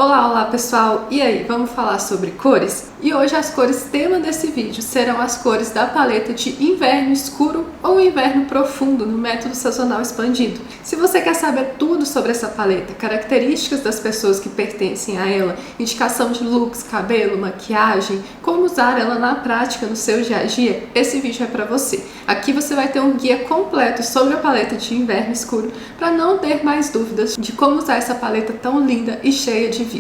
Olá, olá pessoal! E aí, vamos falar sobre cores? E hoje as cores tema desse vídeo serão as cores da paleta de inverno escuro ou inverno profundo no método sazonal expandido. Se você quer saber tudo sobre essa paleta, características das pessoas que pertencem a ela, indicação de looks, cabelo, maquiagem, como usar ela na prática no seu dia a dia, esse vídeo é para você. Aqui você vai ter um guia completo sobre a paleta de inverno escuro para não ter mais dúvidas de como usar essa paleta tão linda e cheia de vida.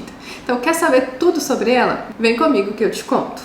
Então, quer saber tudo sobre ela? Vem comigo que eu te conto!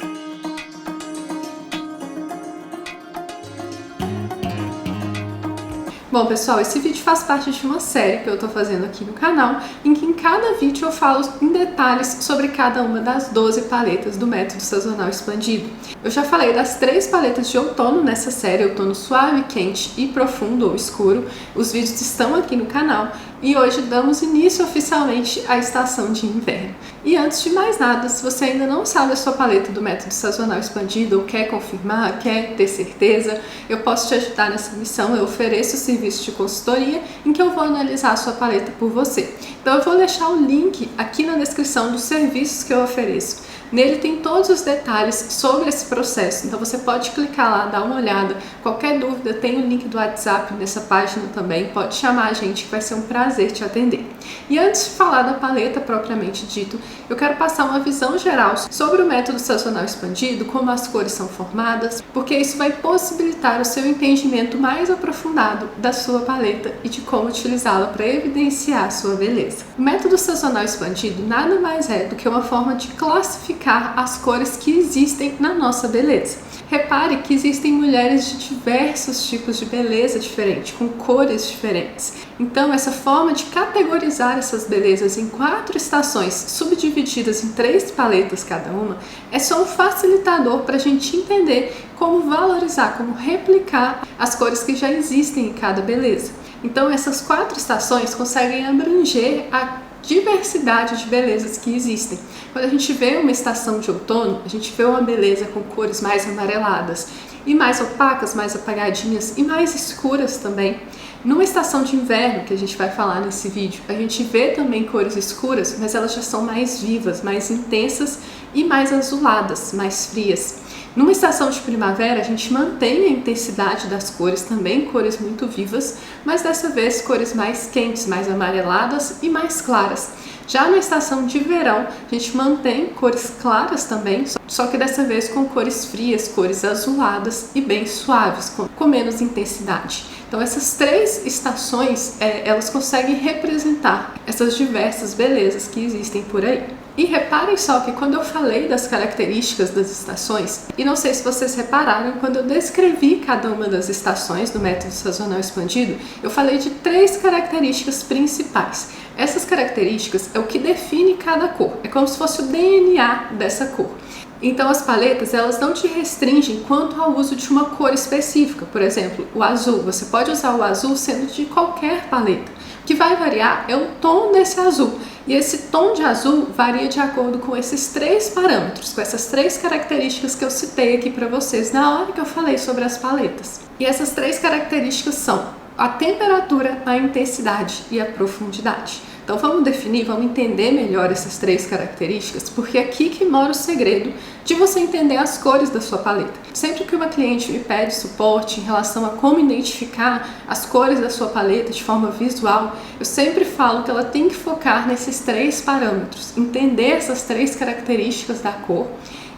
Bom pessoal, esse vídeo faz parte de uma série que eu tô fazendo aqui no canal, em que em cada vídeo eu falo em detalhes sobre cada uma das 12 paletas do método sazonal expandido. Eu já falei das 3 paletas de outono nessa série, outono suave, quente e profundo ou escuro. Os vídeos estão aqui no canal e hoje damos início oficialmente à estação de inverno. E antes de mais nada, se você ainda não sabe a sua paleta do método sazonal expandido ou quer confirmar, quer ter certeza, eu posso te ajudar nessa missão. Eu ofereço o serviço de consultoria em que eu vou analisar a sua paleta por você. Então eu vou deixar o link aqui na descrição dos serviços que eu ofereço. Nele tem todos os detalhes sobre esse processo, então você pode clicar lá, dar uma olhada. Qualquer dúvida, tem o link do WhatsApp nessa página também, pode chamar a gente que vai ser um prazer te atender. E antes de falar da paleta propriamente dito, eu quero passar uma visão geral sobre o método sazonal expandido, como as cores são formadas, porque isso vai possibilitar o seu entendimento mais aprofundado da sua paleta e de como utilizá-la para evidenciar a sua beleza. O método sazonal expandido nada mais é do que uma forma de classificar as cores que existem na nossa beleza. Repare que existem mulheres de diversos tipos de beleza diferente, com cores diferentes. Então, essa forma de categorizar essas belezas em 4 estações, subdivididas em 3 paletas cada uma, é só um facilitador para a gente entender como valorizar, como replicar as cores que já existem em cada beleza. Então, essas 4 estações conseguem abranger a diversidade de belezas que existem. Quando a gente vê uma estação de outono, a gente vê uma beleza com cores mais amareladas e mais opacas, mais apagadinhas e mais escuras também. Numa estação de inverno, que a gente vai falar nesse vídeo, a gente vê também cores escuras, mas elas já são mais vivas, mais intensas e mais azuladas, mais frias. Numa estação de primavera, a gente mantém a intensidade das cores, também cores muito vivas, mas dessa vez cores mais quentes, mais amareladas e mais claras. Já na estação de verão, a gente mantém cores claras também, só que dessa vez com cores frias, cores azuladas e bem suaves, com menos intensidade. Então essas 3 estações, elas conseguem representar essas diversas belezas que existem por aí. E reparem só que quando eu falei das características das estações, e não sei se vocês repararam, quando eu descrevi cada uma das estações do método sazonal expandido, eu falei de 3 características principais. Essas características é o que define cada cor, é como se fosse o DNA dessa cor. Então as paletas, elas não te restringem quanto ao uso de uma cor específica. Por exemplo, o azul, você pode usar o azul sendo de qualquer paleta. O que vai variar é o tom desse azul. E esse tom de azul varia de acordo com esses 3 parâmetros, com essas 3 características que eu citei aqui para vocês na hora que eu falei sobre as paletas. E essas 3 características são a temperatura, a intensidade e a profundidade. Então vamos definir, vamos entender melhor essas 3 características, porque é aqui que mora o segredo de você entender as cores da sua paleta. Sempre que uma cliente me pede suporte em relação a como identificar as cores da sua paleta de forma visual, eu sempre falo que ela tem que focar nesses 3 parâmetros, entender essas 3 características da cor,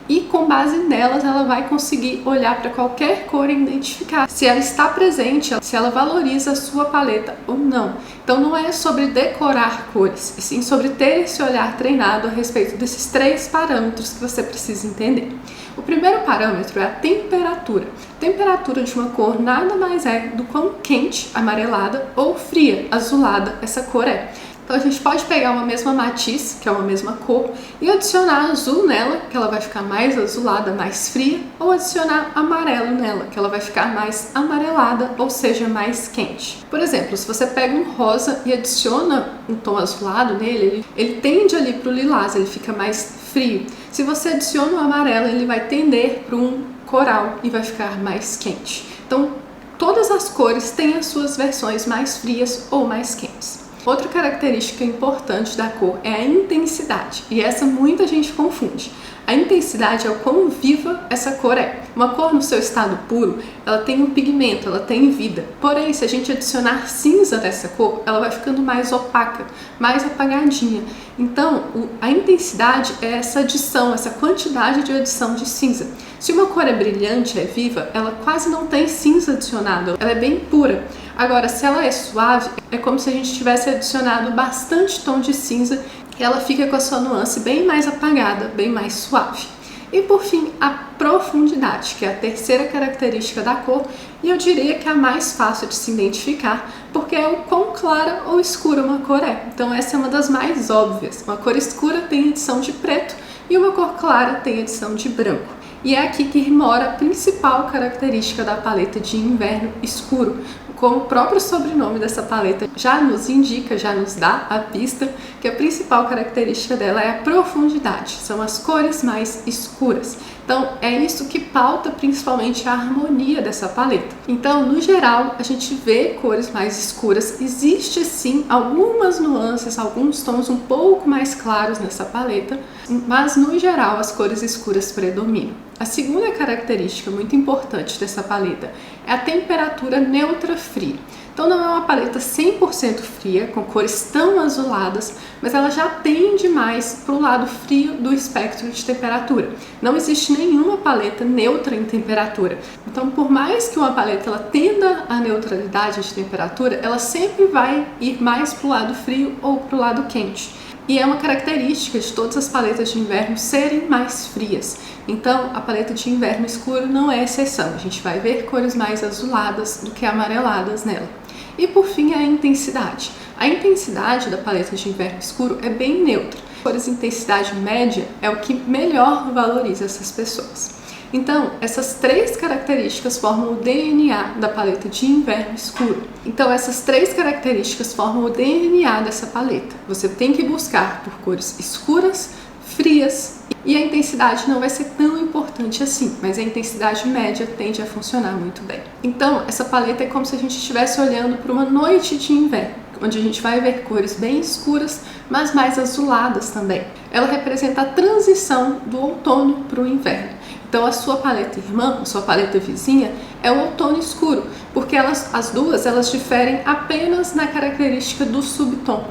e com base nelas ela vai conseguir olhar para qualquer cor e identificar se ela está presente, se ela valoriza a sua paleta ou não. Então não é sobre decorar cores, e sim sobre ter esse olhar treinado a respeito desses 3 parâmetros que você precisa entender. O primeiro parâmetro é a temperatura. A temperatura de uma cor nada mais é do quão quente, amarelada ou fria, azulada essa cor é. Então a gente pode pegar uma mesma matiz, que é uma mesma cor, e adicionar azul nela, que ela vai ficar mais azulada, mais fria, ou adicionar amarelo nela, que ela vai ficar mais amarelada, ou seja, mais quente. Por exemplo, se você pega um rosa e adiciona um tom azulado nele, ele tende ali para o lilás, ele fica mais frio. Se você adiciona um amarelo, ele vai tender para um coral e vai ficar mais quente. Então, todas as cores têm as suas versões mais frias ou mais quentes. Outra característica importante da cor é a intensidade, e essa muita gente confunde. A intensidade é o quão viva essa cor é. Uma cor no seu estado puro, ela tem um pigmento, ela tem vida. Porém, se a gente adicionar cinza nessa cor, ela vai ficando mais opaca, mais apagadinha. Então, a intensidade é essa adição, essa quantidade de adição de cinza. Se uma cor é brilhante, é viva, ela quase não tem cinza adicionado, ela é bem pura. Agora, se ela é suave, é como se a gente tivesse adicionado bastante tom de cinza, e ela fica com a sua nuance bem mais apagada, bem mais suave. E por fim, a profundidade, que é a terceira característica da cor, e eu diria que é a mais fácil de se identificar, porque é o quão clara ou escura uma cor é. Então essa é uma das mais óbvias. Uma cor escura tem adição de preto e uma cor clara tem adição de branco. E é aqui que mora a principal característica da paleta de inverno escuro. Como o próprio sobrenome dessa paleta já nos indica, já nos dá a pista, que a principal característica dela é a profundidade, são as cores mais escuras. Então é isso que pauta principalmente a harmonia dessa paleta. Então, no geral, a gente vê cores mais escuras, existe sim algumas nuances, alguns tons um pouco mais claros nessa paleta, mas no geral as cores escuras predominam. A segunda característica muito importante dessa paleta é a temperatura neutra fria. Então não é uma paleta 100% fria, com cores tão azuladas, mas ela já tende mais para o lado frio do espectro de temperatura. Não existe nenhuma paleta neutra em temperatura. Então, por mais que uma paleta ela tenda à neutralidade de temperatura, ela sempre vai ir mais para o lado frio ou para o lado quente. E é uma característica de todas as paletas de inverno serem mais frias. Então, a paleta de inverno escuro não é exceção. A gente vai ver cores mais azuladas do que amareladas nela. E por fim, a intensidade. A intensidade da paleta de inverno escuro é bem neutra. Cores de intensidade média é o que melhor valoriza essas pessoas. Então, essas três características formam o DNA da paleta de inverno escuro. Então, essas três características formam o DNA dessa paleta. Você tem que buscar por cores escuras, frias, e a intensidade não vai ser tão importante assim, mas a intensidade média tende a funcionar muito bem. Então, essa paleta é como se a gente estivesse olhando para uma noite de inverno, onde a gente vai ver cores bem escuras, mas mais azuladas também. Ela representa a transição do outono para o inverno. Então a sua paleta irmã, a sua paleta vizinha, é o outono escuro, porque as duas diferem apenas na característica do subtom.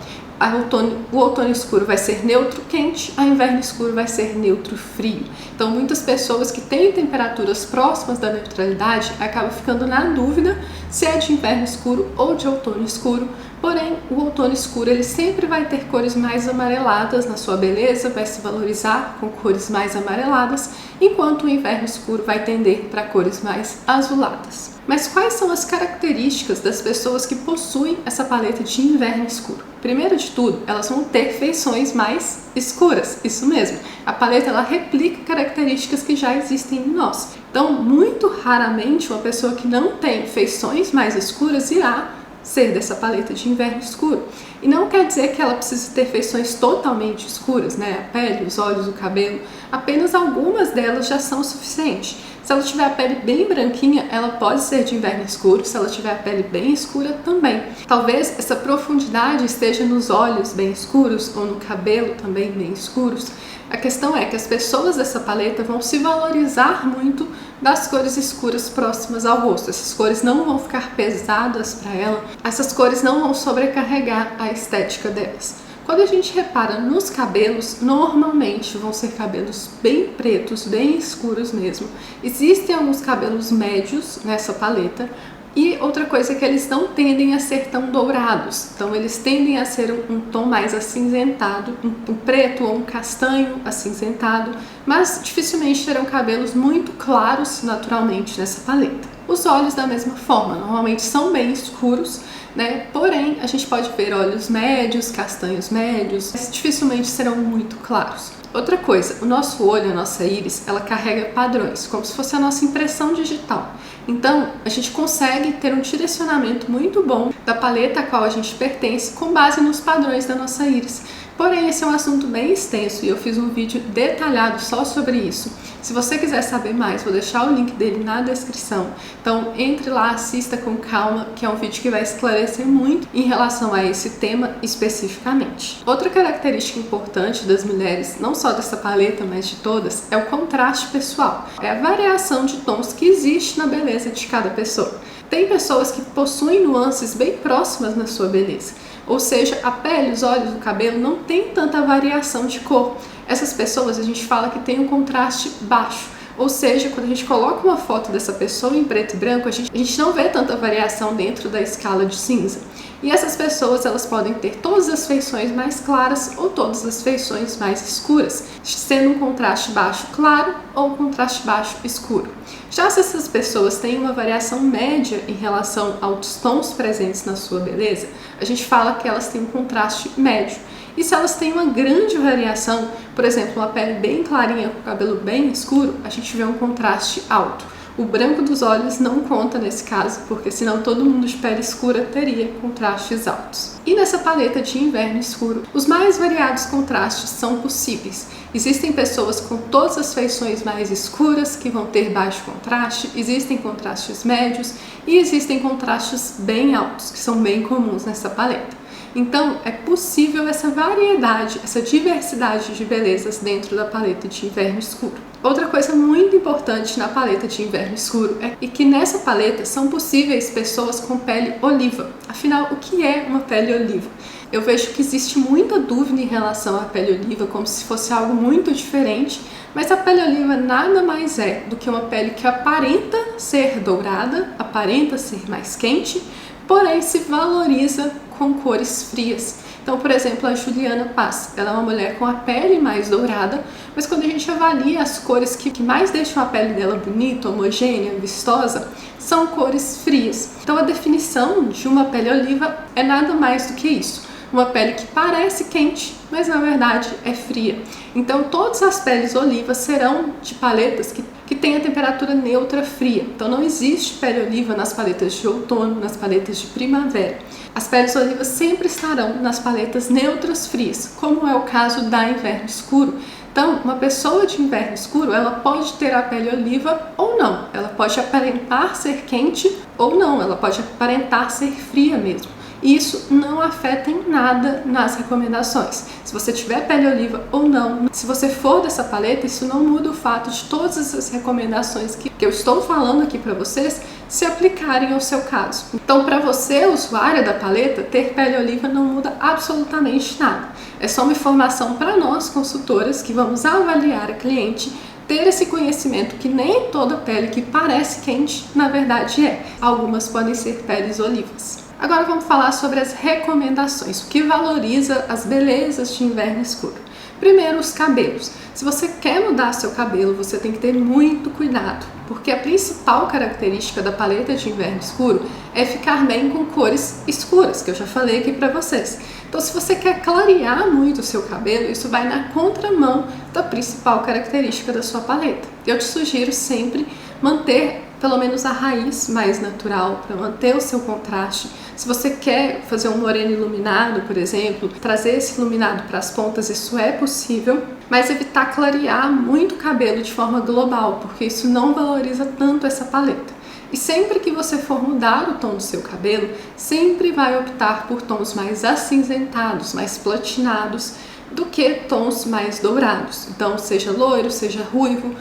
O outono escuro vai ser neutro quente, o inverno escuro vai ser neutro frio. Então muitas pessoas que têm temperaturas próximas da neutralidade acabam ficando na dúvida se é de inverno escuro ou de outono escuro. Porém, o outono escuro ele sempre vai ter cores mais amareladas na sua beleza, vai se valorizar com cores mais amareladas, enquanto o inverno escuro vai tender para cores mais azuladas. Mas quais são as características das pessoas que possuem essa paleta de inverno escuro? Primeiro de tudo, elas vão ter feições mais escuras, isso mesmo. A paleta ela replica características que já existem em nós. Então, muito raramente uma pessoa que não tem feições mais escuras irá ser dessa paleta de inverno escuro. E não quer dizer que ela precise ter feições totalmente escuras, né? A pele, os olhos, o cabelo. Apenas algumas delas já são suficientes. Se ela tiver a pele bem branquinha, ela pode ser de inverno escuro. Se ela tiver a pele bem escura, também. Talvez essa profundidade esteja nos olhos bem escuros ou no cabelo também bem escuros. A questão é que as pessoas dessa paleta vão se valorizar muito das cores escuras próximas ao rosto. Essas cores não vão ficar pesadas para ela, essas cores não vão sobrecarregar a estética delas. Quando a gente repara nos cabelos, normalmente vão ser cabelos bem pretos, bem escuros mesmo. Existem alguns cabelos médios nessa paleta. E outra coisa é que eles não tendem a ser tão dourados, então eles tendem a ser um tom mais acinzentado, um preto ou um castanho acinzentado, mas dificilmente terão cabelos muito claros naturalmente nessa paleta. Os olhos da mesma forma, normalmente são bem escuros, né? Porém, a gente pode ver olhos médios, castanhos médios, mas dificilmente serão muito claros. Outra coisa, o nosso olho, a nossa íris, ela carrega padrões, como se fosse a nossa impressão digital. Então, a gente consegue ter um direcionamento muito bom da paleta a qual a gente pertence com base nos padrões da nossa íris. Porém, esse é um assunto bem extenso e eu fiz um vídeo detalhado só sobre isso. Se você quiser saber mais, vou deixar o link dele na descrição. Então, entre lá, assista com calma, que é um vídeo que vai esclarecer muito em relação a esse tema especificamente. Outra característica importante das mulheres, não só dessa paleta, mas de todas, é o contraste pessoal. É a variação de tons que existe na beleza de cada pessoa. Tem pessoas que possuem nuances bem próximas na sua beleza. Ou seja, a pele, os olhos, o cabelo não tem tanta variação de cor. Essas pessoas a gente fala que tem um contraste baixo. Ou seja, quando a gente coloca uma foto dessa pessoa em preto e branco, a gente não vê tanta variação dentro da escala de cinza. E essas pessoas, elas podem ter todas as feições mais claras ou todas as feições mais escuras, sendo um contraste baixo claro ou um contraste baixo escuro. Já se essas pessoas têm uma variação média em relação aos tons presentes na sua beleza, a gente fala que elas têm um contraste médio. E se elas têm uma grande variação, por exemplo, uma pele bem clarinha com cabelo bem escuro, a gente vê um contraste alto. O branco dos olhos não conta nesse caso, porque senão todo mundo de pele escura teria contrastes altos. E nessa paleta de inverno escuro, os mais variados contrastes são possíveis. Existem pessoas com todas as feições mais escuras que vão ter baixo contraste, existem contrastes médios e existem contrastes bem altos, que são bem comuns nessa paleta. Então, é possível essa variedade, essa diversidade de belezas dentro da paleta de inverno escuro. Outra coisa muito importante na paleta de inverno escuro é que nessa paleta são possíveis pessoas com pele oliva. Afinal, o que é uma pele oliva? Eu vejo que existe muita dúvida em relação à pele oliva, como se fosse algo muito diferente, mas a pele oliva nada mais é do que uma pele que aparenta ser dourada, aparenta ser mais quente, porém se valoriza com cores frias. Então, por exemplo, a Juliana Paz, ela é uma mulher com a pele mais dourada, mas quando a gente avalia as cores que mais deixam a pele dela bonita, homogênea, vistosa, são cores frias. Então, a definição de uma pele oliva é nada mais do que isso. Uma pele que parece quente, mas na verdade é fria. Então, todas as peles olivas serão de paletas que têm a temperatura neutra fria. Então, não existe pele oliva nas paletas de outono, nas paletas de primavera. As peles olivas sempre estarão nas paletas neutras frias, como é o caso da inverno escuro. Então, uma pessoa de inverno escuro, ela pode ter a pele oliva ou não. Ela pode aparentar ser quente ou não. Ela pode aparentar ser fria mesmo. Isso não afeta em nada nas recomendações. Se você tiver pele oliva ou não, se você for dessa paleta, isso não muda o fato de todas essas recomendações que eu estou falando aqui para vocês se aplicarem ao seu caso. Então, para você, usuária da paleta, ter pele oliva não muda absolutamente nada. É só uma informação para nós, consultoras, que vamos avaliar a cliente, ter esse conhecimento que nem toda pele que parece quente, na verdade é. Algumas podem ser peles olivas. Agora vamos falar sobre as recomendações, o que valoriza as belezas de inverno escuro. Primeiro, os cabelos. Se você quer mudar seu cabelo, você tem que ter muito cuidado, porque a principal característica da paleta de inverno escuro é ficar bem com cores escuras, que eu já falei aqui para vocês. Então, se você quer clarear muito o seu cabelo, isso vai na contramão da principal característica da sua paleta. Eu te sugiro sempre manter pelo menos a raiz mais natural, para manter o seu contraste. Se você quer fazer um moreno iluminado, por exemplo, trazer esse iluminado para as pontas, isso é possível, mas evitar clarear muito o cabelo de forma global, porque isso não valoriza tanto essa paleta. E sempre que você for mudar o tom do seu cabelo, sempre vai optar por tons mais acinzentados, mais platinados, do que tons mais dourados. Então, seja loiro, seja ruivo,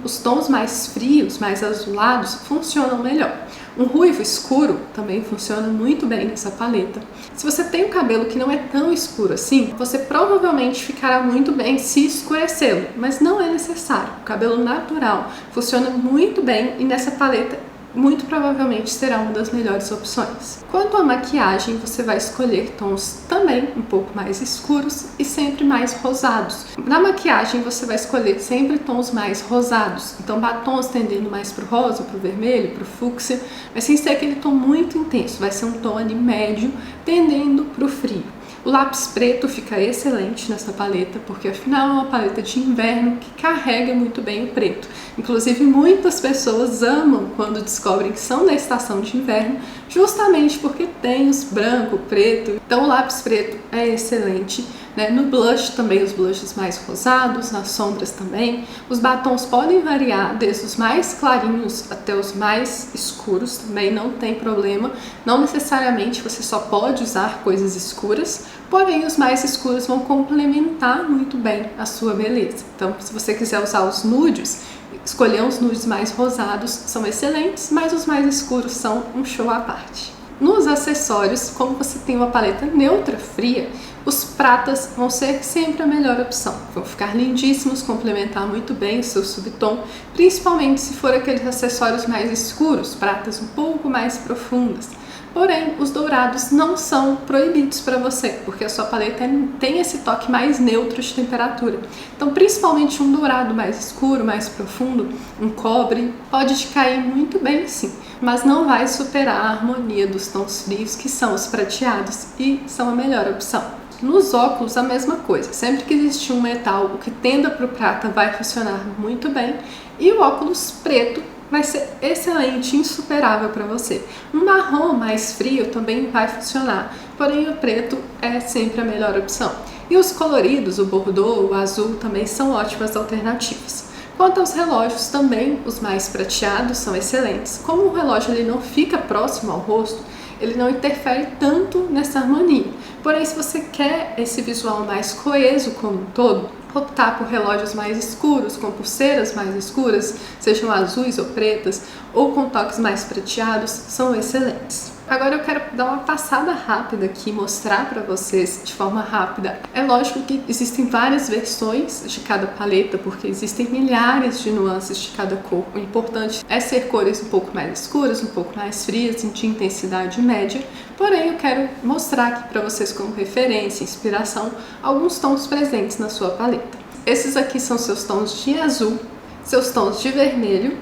os tons mais frios, mais azulados, funcionam melhor. Um ruivo escuro também funciona muito bem nessa paleta. Se você tem um cabelo que não é tão escuro assim, você provavelmente ficará muito bem se escurecê-lo, mas não é necessário. O cabelo natural funciona muito bem e nessa paleta muito provavelmente será uma das melhores opções. Quanto à maquiagem, você vai escolher tons também um pouco mais escuros e sempre mais rosados. Na maquiagem, você vai escolher sempre tons mais rosados, então batons tendendo mais para o rosa, para o vermelho, para o fúcsia, mas sem ser aquele tom muito intenso, vai ser um tom ali médio, tendendo para o frio. O lápis preto fica excelente nessa paleta, porque afinal é uma paleta de inverno que carrega muito bem o preto. Inclusive, muitas pessoas amam quando descobrem que são da estação de inverno, justamente porque tem os branco, preto. Então o lápis preto é excelente. né? No blush também, os blushes mais rosados, nas sombras também. Os batons podem variar desde os mais clarinhos até os mais escuros, também não tem problema. Não necessariamente você só pode usar coisas escuras, porém os mais escuros vão complementar muito bem a sua beleza. Então, se você quiser usar os nudes, escolher os nudes mais rosados são excelentes, mas os mais escuros são um show à parte. Nos acessórios, como você tem uma paleta neutra fria, os pratas vão ser sempre a melhor opção. Vão ficar lindíssimos, complementar muito bem o seu subtom, principalmente se for aqueles acessórios mais escuros, pratas um pouco mais profundas. Porém, os dourados não são proibidos para você, porque a sua paleta tem esse toque mais neutro de temperatura. Então, principalmente um dourado mais escuro, mais profundo, um cobre, pode te cair muito bem sim, mas não vai superar a harmonia dos tons frios, que são os prateados, e são a melhor opção. Nos óculos, a mesma coisa. Sempre que existir um metal, o que tenda para o prata vai funcionar muito bem, e o óculos preto vai ser excelente, insuperável para você. Um marrom mais frio também vai funcionar, porém o preto é sempre a melhor opção. E os coloridos, o bordeaux, o azul, também são ótimas alternativas. Quanto aos relógios, também os mais prateados são excelentes. Como o relógio ele não fica próximo ao rosto, ele não interfere tanto nessa harmonia. Porém, se você quer esse visual mais coeso como um todo, optar por relógios mais escuros, com pulseiras mais escuras, sejam azuis ou pretas, ou com toques mais prateados, são excelentes. Agora eu quero dar uma passada rápida aqui, mostrar para vocês de forma rápida. É lógico que existem várias versões de cada paleta, porque existem milhares de nuances de cada cor. O importante é ser cores um pouco mais escuras, um pouco mais frias, de intensidade média. Porém, eu quero mostrar aqui para vocês como referência, inspiração, alguns tons presentes na sua paleta. Esses aqui são seus tons de azul, seus tons de vermelho,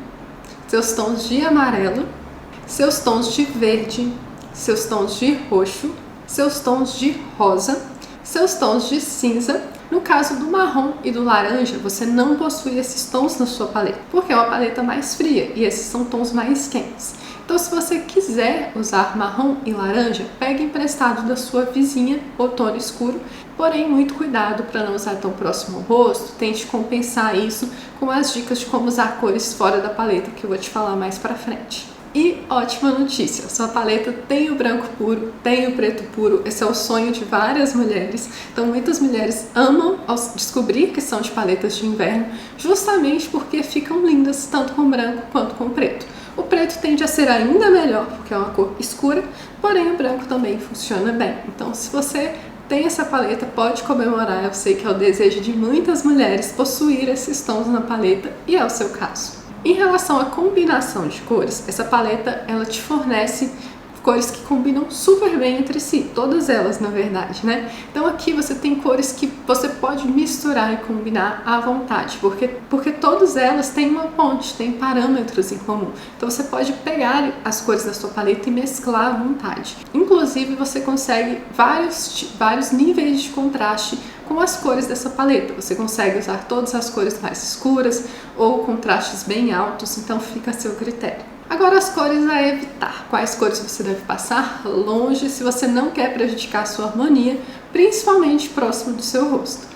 seus tons de amarelo, seus tons de verde, seus tons de roxo, seus tons de rosa, seus tons de cinza. No caso do marrom e do laranja, você não possui esses tons na sua paleta, porque é uma paleta mais fria e esses são tons mais quentes. Então, se você quiser usar marrom e laranja, pegue emprestado da sua vizinha outono escuro, porém muito cuidado para não usar tão próximo ao rosto. Tente compensar isso com as dicas de como usar cores fora da paleta, que eu vou te falar mais pra frente. E ótima notícia, sua paleta tem o branco puro, tem o preto puro, esse é o sonho de várias mulheres. Então muitas mulheres amam ao descobrir que são de paletas de inverno, justamente porque ficam lindas tanto com branco quanto com preto. O preto tende a ser ainda melhor, porque é uma cor escura, porém o branco também funciona bem. Então se você tem essa paleta, pode comemorar, eu sei que é o desejo de muitas mulheres possuir esses tons na paleta, e é o seu caso. Em relação à combinação de cores, essa paleta ela te fornece cores que combinam super bem entre si, todas elas na verdade, né? Então aqui você tem cores que você pode misturar e combinar à vontade, porque todas elas têm uma ponte, têm parâmetros em comum. Então você pode pegar as cores da sua paleta e mesclar à vontade. Inclusive você consegue vários níveis de contraste com as cores dessa paleta. Você consegue usar todas as cores mais escuras ou contrastes bem altos, então fica a seu critério. Agora as cores a evitar. Quais cores você deve passar longe se você não quer prejudicar a sua harmonia, principalmente próximo do seu rosto.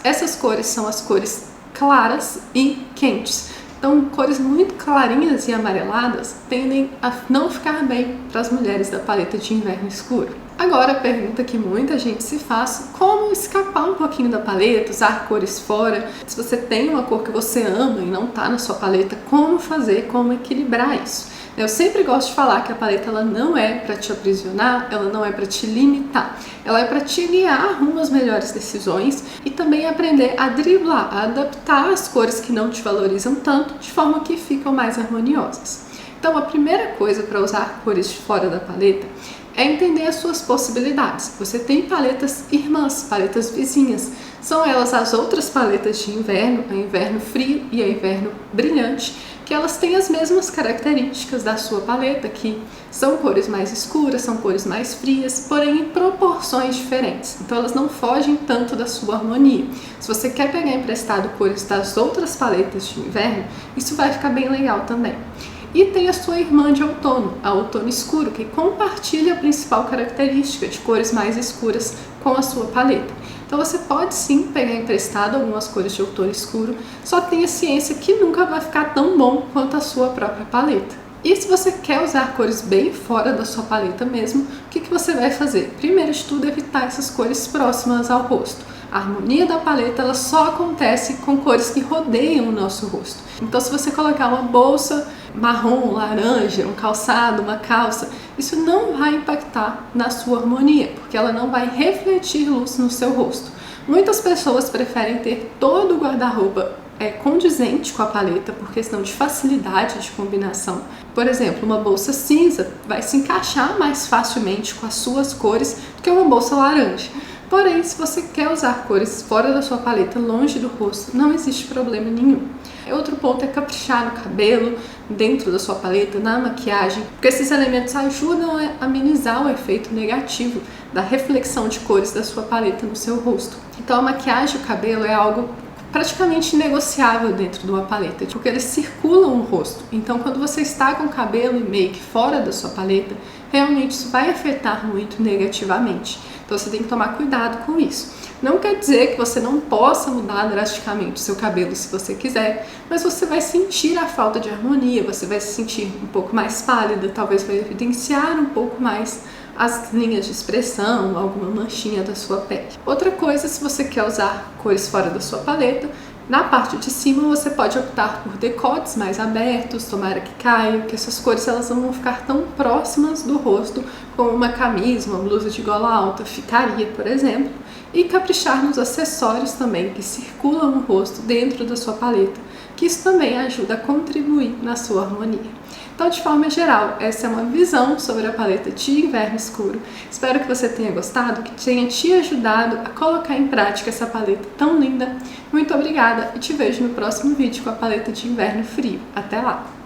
Essas cores são as cores claras e quentes. Então, cores muito clarinhas e amareladas tendem a não ficar bem para as mulheres da paleta de inverno escuro. Agora, a pergunta que muita gente se faz: como escapar um pouquinho da paleta, usar cores fora? Se você tem uma cor que você ama e não está na sua paleta, como fazer, como equilibrar isso? Eu sempre gosto de falar que a paleta ela não é para te aprisionar, ela não é para te limitar, ela é para te guiar rumo às melhores decisões e também aprender a driblar, a adaptar as cores que não te valorizam tanto, de forma que ficam mais harmoniosas. Então, a primeira coisa para usar cores de fora da paleta é entender as suas possibilidades. Você tem paletas irmãs, paletas vizinhas. São elas as outras paletas de inverno, a inverno frio e a inverno brilhante, que elas têm as mesmas características da sua paleta, que são cores mais escuras, são cores mais frias, porém em proporções diferentes. Então elas não fogem tanto da sua harmonia. Se você quer pegar emprestado cores das outras paletas de inverno, isso vai ficar bem legal também. E tem a sua irmã de outono, a outono escuro, que compartilha a principal característica de cores mais escuras com a sua paleta. Então você pode sim pegar emprestado algumas cores de outono escuro, só tenha ciência que nunca vai ficar tão bom quanto a sua própria paleta. E se você quer usar cores bem fora da sua paleta mesmo, o que você vai fazer? Primeiro de tudo, evitar essas cores próximas ao rosto. A harmonia da paleta ela só acontece com cores que rodeiam o nosso rosto. Então se você colocar uma bolsa marrom, laranja, um calçado, uma calça, isso não vai impactar na sua harmonia, porque ela não vai refletir luz no seu rosto. Muitas pessoas preferem ter todo o guarda-roupa condizente com a paleta por questão de facilidade de combinação. Por exemplo, uma bolsa cinza vai se encaixar mais facilmente com as suas cores do que uma bolsa laranja. Porém, se você quer usar cores fora da sua paleta, longe do rosto, não existe problema nenhum. Outro ponto é caprichar no cabelo, dentro da sua paleta, na maquiagem, porque esses elementos ajudam a amenizar o efeito negativo da reflexão de cores da sua paleta no seu rosto. Então a maquiagem e o cabelo é algo praticamente negociável dentro de uma paleta, porque eles circulam o rosto. Então quando você está com cabelo e make fora da sua paleta, realmente isso vai afetar muito negativamente. Então você tem que tomar cuidado com isso. Não quer dizer que você não possa mudar drasticamente o seu cabelo se você quiser, mas você vai sentir a falta de harmonia, você vai se sentir um pouco mais pálida, talvez vai evidenciar um pouco mais as linhas de expressão, alguma manchinha da sua pele. Outra coisa, se você quer usar cores fora da sua paleta, na parte de cima você pode optar por decotes mais abertos, tomara que caia, que essas cores elas não vão ficar tão próximas do rosto como uma camisa, uma blusa de gola alta ficaria, por exemplo. E caprichar nos acessórios também que circulam o rosto dentro da sua paleta, que isso também ajuda a contribuir na sua harmonia. Então, de forma geral, essa é uma visão sobre a paleta de inverno escuro. Espero que você tenha gostado, que tenha te ajudado a colocar em prática essa paleta tão linda. Muito obrigada e te vejo no próximo vídeo com a paleta de inverno frio. Até lá!